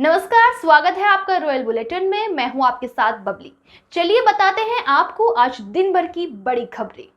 नमस्कार, स्वागत है आपका रॉयल बुलेटिन में। मैं हूं आपके साथ बबली। चलिए बताते हैं आपको आज दिन भर की बड़ी खबरें।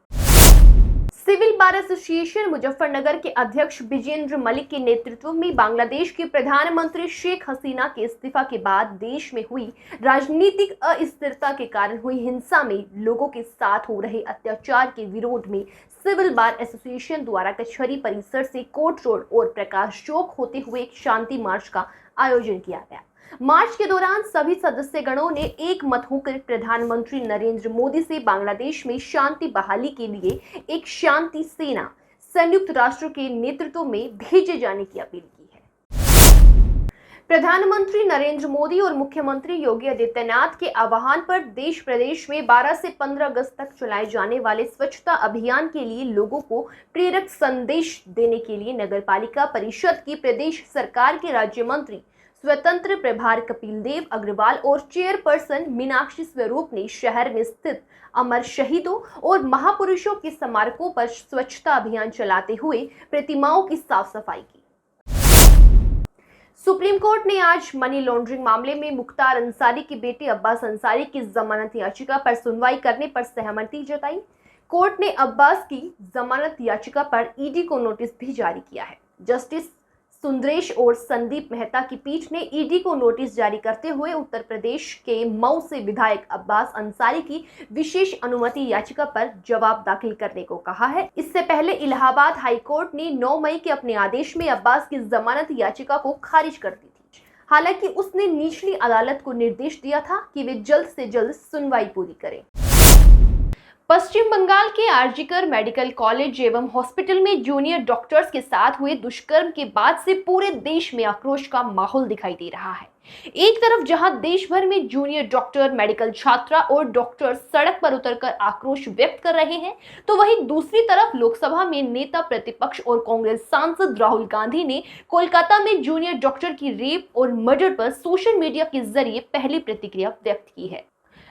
सिविल बार एसोसिएशन मुजफ्फरनगर के अध्यक्ष विजेंद्र मलिक के नेतृत्व में बांग्लादेश की प्रधानमंत्री शेख हसीना के इस्तीफा के बाद देश में हुई राजनीतिक अस्थिरता के कारण हुई हिंसा में लोगों के साथ हो रहे अत्याचार के विरोध में सिविल बार एसोसिएशन द्वारा कचहरी परिसर से कोर्ट रोड और प्रकाश चौक होते हुए एक शांति मार्च का आयोजन किया गया। मार्च के दौरान सभी सदस्यगणों ने एक मत होकर प्रधानमंत्री नरेंद्र मोदी से बांग्लादेश में शांति बहाली के लिए एक शांति सेना संयुक्त राष्ट्र के नेतृत्व में भेजे जाने की अपील की है। प्रधानमंत्री नरेंद्र मोदी और मुख्यमंत्री योगी आदित्यनाथ के आह्वान पर देश प्रदेश में 12 से 15 अगस्त तक चलाए जाने वाले स्वच्छता अभियान के लिए लोगों को प्रेरक संदेश देने के लिए नगरपालिका परिषद की प्रदेश सरकार के राज्य मंत्री स्वतंत्र प्रभार कपिल देव अग्रवाल और चेयरपर्सन मीनाक्षी स्वरूप ने शहर में स्थित अमर शहीदों और महापुरुषों के स्मारकों पर स्वच्छता अभियान चलाते हुए प्रतिमाओं की साफ सफाई की। सुप्रीम कोर्ट ने आज मनी लॉन्ड्रिंग मामले में मुख्तार अंसारी के बेटे अब्बास अंसारी की जमानत याचिका पर सुनवाई करने पर सहमति जताई। कोर्ट ने अब्बास की जमानत याचिका पर ईडी को नोटिस भी जारी किया है। जस्टिस सुंदरेश और संदीप मेहता की पीठ ने ईडी को नोटिस जारी करते हुए उत्तर प्रदेश के मऊ से विधायक अब्बास अंसारी की विशेष अनुमति याचिका पर जवाब दाखिल करने को कहा है। इससे पहले इलाहाबाद हाई कोर्ट ने 9 मई के अपने आदेश में अब्बास की जमानत याचिका को खारिज कर दी थी। हालांकि उसने निचली अदालत को निर्देश दिया था कि वे जल्द से जल्द सुनवाई पूरी करें। पश्चिम बंगाल के आरजीकर मेडिकल कॉलेज एवं हॉस्पिटल में जूनियर डॉक्टर्स के साथ हुए दुष्कर्म के बाद से पूरे देश में आक्रोश का माहौल दिखाई दे रहा है। एक तरफ जहां देश भर में जूनियर डॉक्टर, मेडिकल छात्रा और डॉक्टर सड़क पर उतरकर आक्रोश व्यक्त कर रहे हैं, तो वहीं दूसरी तरफ लोकसभा में नेता प्रतिपक्ष और कांग्रेस सांसद राहुल गांधी ने कोलकाता में जूनियर डॉक्टर की रेप और मर्डर पर सोशल मीडिया के जरिए पहली प्रतिक्रिया व्यक्त की है।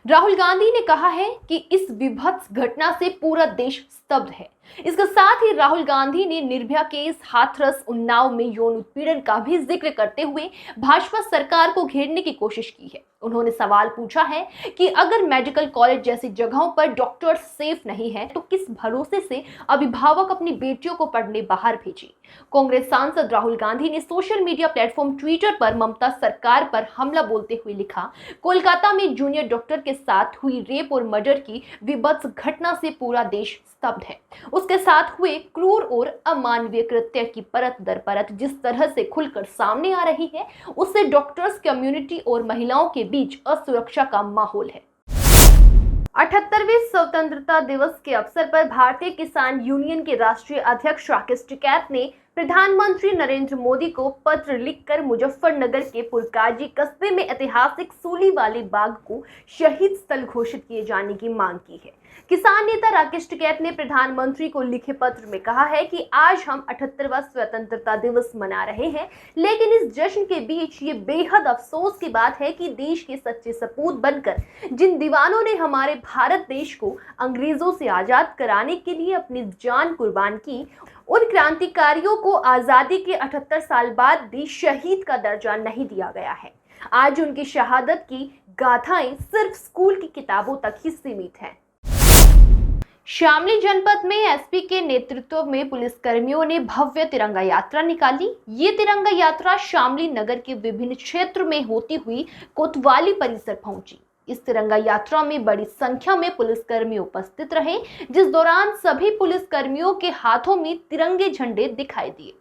राहुल गांधी ने कहा है कि इस विभत्स घटना से पूरा देश स्तब्ध है। इसके साथ ही राहुल गांधी ने निर्भया केस, हाथरस, उन्नाव में यौन उत्पीड़न का भी जिक्र करते हुए भाजपा सरकार को घेरने की कोशिश की है। उन्होंने सवाल पूछा है कि अगर मेडिकल कॉलेज जैसी जगहों पर डॉक्टर सेफ नहीं है तो किस भरोसे से अभिभावक अपनी बेटियों को पढ़ने बाहर भेजे। कांग्रेस सांसद राहुल गांधी ने सोशल मीडिया प्लेटफॉर्म ट्विटर पर ममता सरकार पर हमला बोलते हुए लिखा, कोलकाता में जूनियर डॉक्टर के साथ हुई रेप और मर्डर की विभत्स घटना से पूरा देश स्तब्ध है। उसके साथ हुए क्रूर और अमानवीय कृत्य की परत दर परत जिस तरह से खुलकर सामने आ रही है, उससे डॉक्टर्स कम्युनिटी और महिलाओं के बीच असुरक्षा का माहौल है। 78वें स्वतंत्रता दिवस के अवसर पर भारतीय किसान यूनियन के राष्ट्रीय अध्यक्ष राकेश टिकैत ने प्रधानमंत्री नरेंद्र मोदी को पत्र लिखकर मुजफ्फरनगर के पुरकाजी कस्बे में ऐतिहासिक सूलीवाली बाग को शहीद स्थल घोषित किए जाने की मांग की है। किसान नेता राकेश टिकैत ने प्रधानमंत्री को लिखे पत्र में कहा है कि आज हम 78वां स्वतंत्रता दिवस मना रहे हैं, लेकिन इस जश्न के बीच ये बेहद अफसोस की बात है कि देश के सच्चे सपूत बनकर जिन दीवानों ने हमारे भारत देश को अंग्रेजों से आजाद कराने के लिए अपनी जान कुर्बान की, उन क्रांतिकारियों को आजादी के 78 साल बाद भी शहीद का दर्जा नहीं दिया गया है। आज उनकी शहादत की गाथाएं सिर्फ स्कूल की किताबों तक ही सीमित हैं। शामली जनपद में एसपी के नेतृत्व में पुलिसकर्मियों ने भव्य तिरंगा यात्रा निकाली। ये तिरंगा यात्रा शामली नगर के विभिन्न क्षेत्र में होती हुई कोतवाली परिसर पहुंची। इस तिरंगा यात्रा में बड़ी संख्या में पुलिसकर्मी उपस्थित रहे, जिस दौरान सभी पुलिसकर्मियों के हाथों में तिरंगे झंडे दिखाई दिए।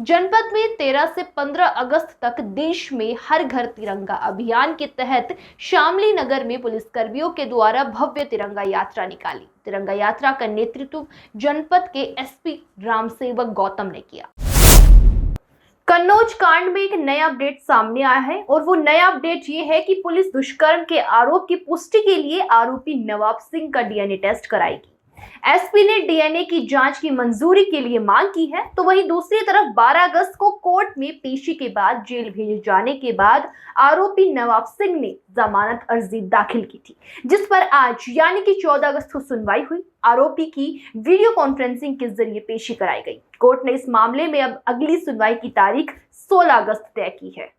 जनपद में 13 से 15 अगस्त तक देश में हर घर तिरंगा अभियान के तहत शामली नगर में पुलिसकर्मियों के द्वारा भव्य तिरंगा यात्रा निकाली। तिरंगा यात्रा का नेतृत्व जनपद के एसपी रामसेवक गौतम ने किया। कन्नौज कांड में एक नया अपडेट सामने आया है और वो नया अपडेट ये है कि पुलिस दुष्कर्म के आरोप की पुष्टि के लिए आरोपी नवाब सिंह का डीएनए टेस्ट कराएगी। एसपी ने डीएनए की जांच की मंजूरी के लिए मांग की है, तो वहीं दूसरी तरफ 12 अगस्त को कोर्ट में पेशी के बाद जेल भेजे जाने के बाद आरोपी नवाब सिंह ने जमानत अर्जी दाखिल की थी, जिस पर आज यानी कि 14 अगस्त को सुनवाई हुई। आरोपी की वीडियो कॉन्फ्रेंसिंग के जरिए पेशी कराई गई। कोर्ट ने इस मामले में अब अगली सुनवाई की तारीख 16 अगस्त तय की है।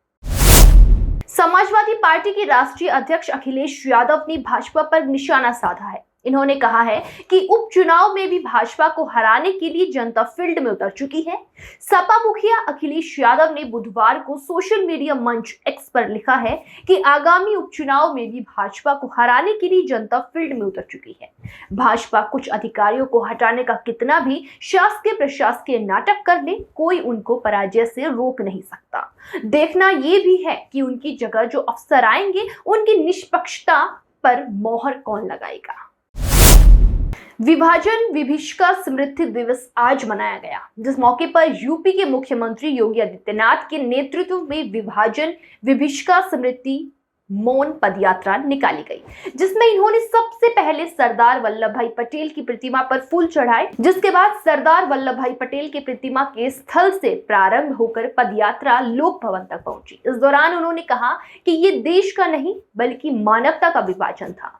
समाजवादी पार्टी के राष्ट्रीय अध्यक्ष अखिलेश यादव ने भाजपा पर निशाना साधा है। इन्होंने कहा है कि उपचुनाव में भी भाजपा को हराने के लिए जनता फील्ड में उतर चुकी है। सपा मुखिया अखिलेश यादव ने बुधवार को सोशल मीडिया मंच एक्स पर लिखा है कि आगामी उपचुनाव में भी भाजपा को हराने के लिए जनता फील्ड में उतर चुकी है। भाजपा कुछ अधिकारियों को हटाने का कितना भी शासकीय प्रशासकीय नाटक कर ले, कोई उनको पराजय से रोक नहीं सकता। देखना ये भी है कि उनकी जगह जो अफसर आएंगे उनकी निष्पक्षता पर मोहर कौन लगाएगा। विभाजन विभीषिका स्मृति दिवस आज मनाया गया, जिस मौके पर यूपी के मुख्यमंत्री योगी आदित्यनाथ के नेतृत्व में विभाजन विभीषिका स्मृति मौन पदयात्रा निकाली गई, जिसमें इन्होंने सबसे पहले सरदार वल्लभ भाई पटेल की प्रतिमा पर फूल चढ़ाए, जिसके बाद सरदार वल्लभ भाई पटेल की प्रतिमा के स्थल से प्रारंभ होकर पदयात्रा लोक भवन तक पहुंची। इस दौरान उन्होंने कहा कि ये देश का नहीं बल्कि मानवता का विभाजन था।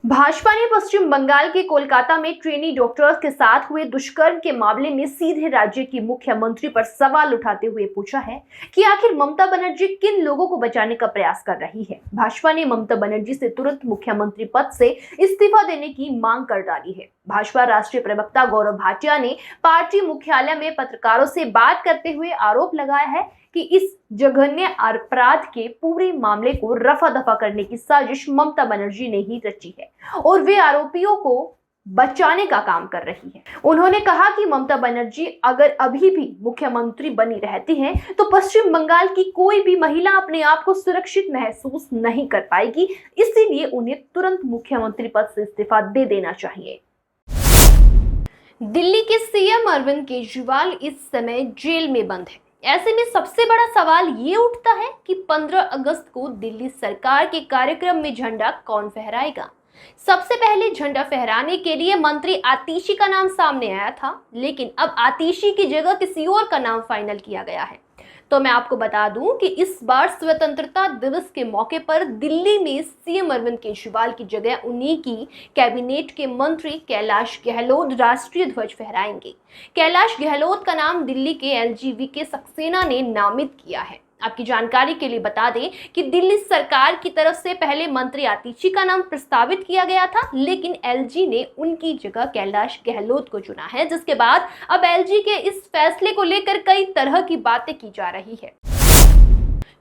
भाजपा ने पश्चिम बंगाल के कोलकाता में ट्रेनी डॉक्टर्स के साथ हुए दुष्कर्म के मामले में सीधे राज्य की मुख्यमंत्री पर सवाल उठाते हुए पूछा है कि आखिर ममता बनर्जी किन लोगों को बचाने का प्रयास कर रही है। भाजपा ने ममता बनर्जी से तुरंत मुख्यमंत्री पद से इस्तीफा देने की मांग कर डाली है। भाजपा राष्ट्रीय प्रवक्ता गौरव भाटिया ने पार्टी मुख्यालय में पत्रकारों से बात करते हुए आरोप लगाया है कि इस जघन्य अपराध के पूरे मामले को रफा दफा करने की साजिश ममता बनर्जी ने ही रची है और वे आरोपियों को बचाने का काम कर रही है। उन्होंने कहा कि ममता बनर्जी अगर अभी भी मुख्यमंत्री बनी रहती हैं तो पश्चिम बंगाल की कोई भी महिला अपने आप को सुरक्षित महसूस नहीं कर पाएगी, इसीलिए उन्हें तुरंत मुख्यमंत्री पद से इस्तीफा दे देना चाहिए। दिल्ली के सीएम अरविंद केजरीवाल इस समय जेल में बंद है। ऐसे में सबसे बड़ा सवाल ये उठता है कि 15 अगस्त को दिल्ली सरकार के कार्यक्रम में झंडा कौन फहराएगा। सबसे पहले झंडा फहराने के लिए मंत्री आतिशी का नाम सामने आया था, लेकिन अब आतिशी की जगह किसी और का नाम फाइनल किया गया है। तो मैं आपको बता दूं कि इस बार स्वतंत्रता दिवस के मौके पर दिल्ली में सीएम अरविंद केजरीवाल की जगह उन्हीं की कैबिनेट के मंत्री कैलाश गहलोत राष्ट्रीय ध्वज फहराएंगे। कैलाश गहलोत का नाम दिल्ली के एलजीवी सक्सेना ने नामित किया है। आपकी जानकारी के लिए बता दें कि दिल्ली सरकार की तरफ से पहले मंत्री आतिशी का नाम प्रस्तावित किया गया था, लेकिन एलजी ने उनकी जगह कैलाश गहलोत को चुना है, जिसके बाद अब एलजी के इस फैसले को लेकर कई तरह की बातें की जा रही है।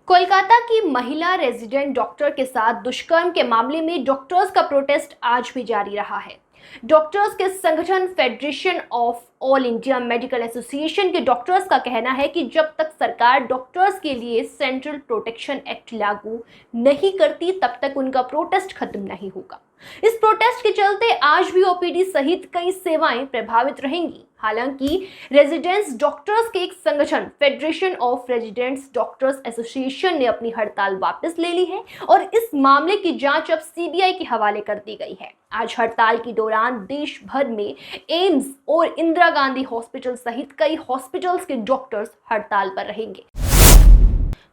कोलकाता की महिला रेजिडेंट डॉक्टर के साथ दुष्कर्म के मामले में डॉक्टर्स का प्रोटेस्ट आज भी जारी रहा है। डॉक्टर्स के संगठन federation of all India medical association के डॉक्टर्स का कहना है कि जब तक सरकार डॉक्टर्स के लिए सेंट्रल प्रोटेक्शन एक्ट लागू नहीं करती तब तक उनका प्रोटेस्ट खत्म नहीं होगा। इस प्रोटेस्ट के चलते आज भी ओपीडी सहित कई सेवाएं प्रभावित रहेंगी। हालांकि रेजिडेंट्स डॉक्टर्स के एक संगठन federation of residents doctors association ने अपनी हड़ताल वापस ले ली है और इस मामले की जांच अब सीबीआई के हवाले कर दी गई है। आज हड़ताल के दौरान देश भर में एम्स और इंदिरा गांधी हॉस्पिटल सहित कई हॉस्पिटल्स के डॉक्टर्स हड़ताल पर रहेंगे।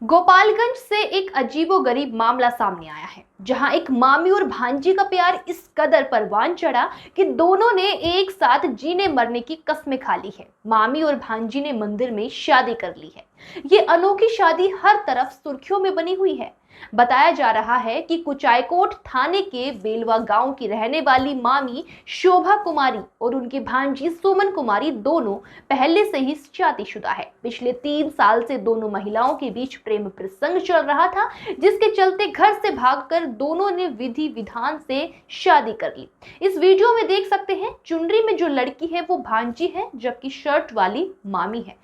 गोपालगंज से एक अजीबोगरीब मामला सामने आया है, जहां एक मामी और भांजी का प्यार इस कदर परवान चढ़ा कि दोनों ने एक साथ जीने मरने की कस्में खा ली है। मामी और भांजी ने मंदिर में शादी कर ली है। ये अनोखी शादी हर तरफ सुर्खियों में बनी हुई है। बताया जा रहा है कि कुचायकोट थाने के बेलवा गांव की रहने वाली मामी शोभा कुमारी और उनकी भांजी सुमन कुमारी दोनों पहले से ही शादीशुदा है। पिछले 3 साल से दोनों महिलाओं के बीच प्रेम प्रसंग चल रहा था, जिसके चलते घर से भागकर दोनों ने विधि विधान से शादी कर ली। इस वीडियो में देख सकते हैं चुनरी में जो लड़की है वो भांजी है, जबकि शर्ट वाली मामी है।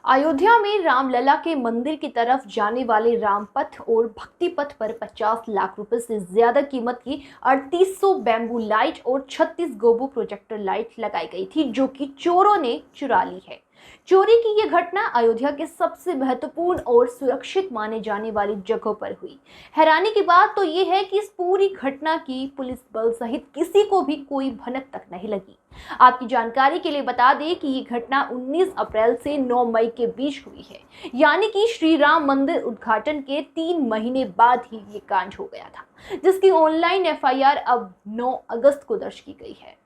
अयोध्या में रामलला के मंदिर की तरफ जाने वाले रामपथ और भक्ति पथ पर 50 लाख रुपए से ज्यादा कीमत की 3800 बैम्बू लाइट और 36 गोबू प्रोजेक्टर लाइट लगाई गई थी, जो कि चोरों ने चुरा ली है। चोरी की यह घटना अयोध्या के सबसे महत्वपूर्ण और सुरक्षित माने जाने वाली जगहों पर हुई। हैरानी की बात तो यह है कि इस पूरी घटना की पुलिस बल सहित किसी को भी कोई भनक तक नहीं लगी। आपकी जानकारी के लिए बता दें कि ये घटना 19 अप्रैल से 9 मई के बीच हुई है, यानी कि श्री राम मंदिर उद्घाटन के 3 महीने बाद ही ये कांड हो गया था, जिसकी ऑनलाइन एफआईआर अब 9 अगस्त को दर्ज की गई है।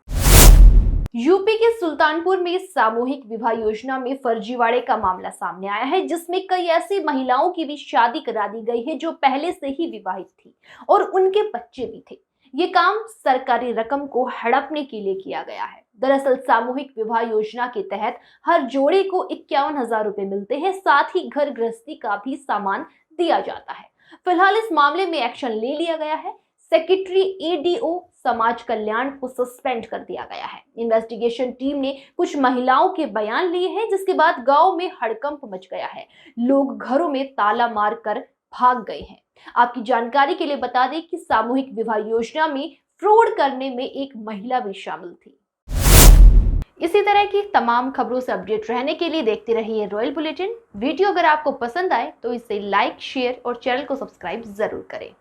यूपी के सुल्तानपुर में सामूहिक विवाह योजना में फर्जीवाड़े का मामला सामने आया है, जिसमें कई ऐसी महिलाओं की भी शादी करा दी गई है जो पहले से ही विवाहित थी और उनके बच्चे भी थे। ये काम सरकारी रकम को हड़पने के लिए किया गया है। दरअसल सामूहिक विवाह योजना के तहत हर जोड़े को 51,000 रुपए मिलते हैं, साथ ही घर गृहस्थी का भी सामान दिया जाता है। फिलहाल इस मामले में एक्शन ले लिया गया है। सेक्रेटरी एडीओ समाज कल्याण को सस्पेंड कर दिया गया है। इन्वेस्टिगेशन टीम ने कुछ महिलाओं के बयान लिए हैं, जिसके बाद गांव में हड़कंप मच गया है। लोग घरों में ताला मार कर भाग गए हैं। आपकी जानकारी के लिए बता दें कि सामूहिक विवाह योजना में फ्रॉड करने में एक महिला भी शामिल थी। इसी तरह की तमाम खबरों से अपडेट रहने के लिए देखते रहिए रॉयल बुलेटिन। वीडियो अगर आपको पसंद आए तो इसे लाइक, शेयर और चैनल को सब्सक्राइब जरूर करें।